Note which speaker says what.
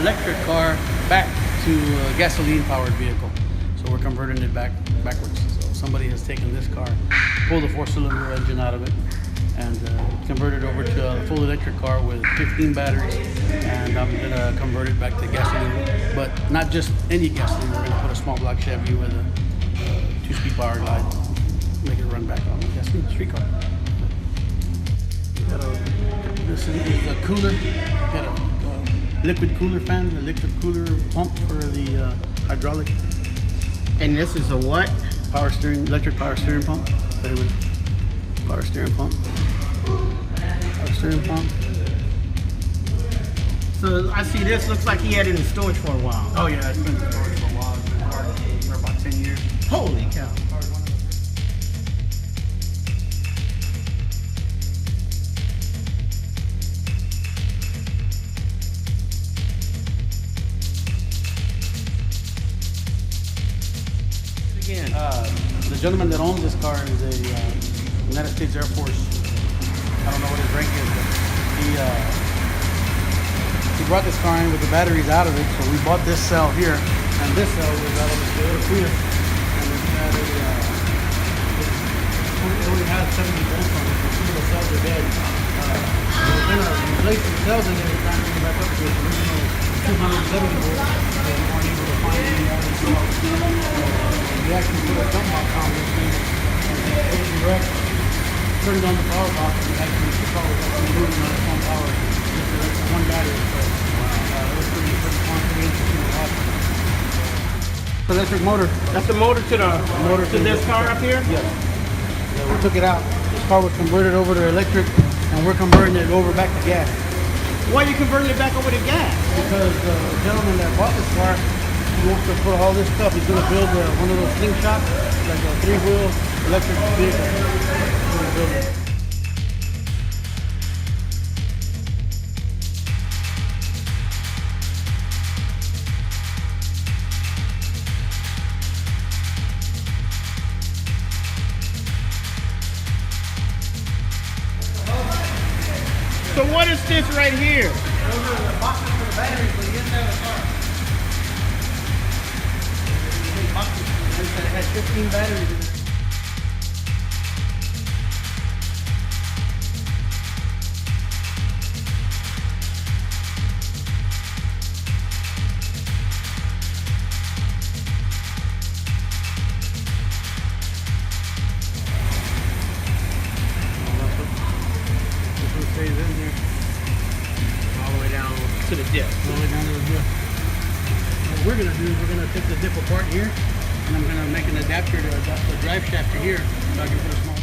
Speaker 1: electric car back to a gasoline-powered vehicle. So we're converting it backwards. So somebody has taken this car, pulled the 4-cylinder engine out of it, and converted over to a full electric car with 15 batteries. And I'm gonna convert it back to gasoline, but not just any gasoline. We're gonna put a small block Chevy with a 2-speed power glide, make it run back on the gasoline streetcar. This is a cooler. Got a liquid cooler fan, a liquid cooler pump for the hydraulic.
Speaker 2: And this is a what?
Speaker 1: Power steering, electric power steering pump. Power steering pump. Power steering pump.
Speaker 2: So I see this looks like he had it in storage for a while.
Speaker 1: Oh yeah, it's been in storage for a while. It's been parked for about 10 years.
Speaker 2: Holy cow. Again,
Speaker 1: the gentleman that owns this car is a United States Air Force. I don't know what his rank is, but he brought this car in with the batteries out of it. So we bought this cell here, and this cell was out of the Toyota Prius, and it had it only has 70 volts on it. So some of the cells are dead. We're gonna replace the cells and then we're trying to bring it back up to its original 270 volts. So we weren't able to find any other cells. We actually put a dump box on this thing and then direct, turned on the power box, and actually the car was actually moving on its own power. Just one battery. So it was pretty interesting to watch. Electric motor.
Speaker 2: that's the motor to this car up here?
Speaker 1: Yes. Yeah, we took it out. This car was converted over to electric, and we're converting it over back to gas.
Speaker 2: Why are you converting it back over to gas?
Speaker 1: Because the gentleman that bought this car, he wants to put all this stuff. He's going to build one of those slingshots, like a 3-wheel electric vehicle. He's gonna build it.
Speaker 2: So what is this right here?
Speaker 1: Those are the boxes for the batteries for the inside of the car. These boxes, it has 15 batteries in it. Stays in here
Speaker 2: All the way down to the dip.
Speaker 1: all the way down to the dip. What we're gonna do is we're gonna take the dip apart here, and I'm gonna make an adapter to adapt the drive shaft to here, so I can put a small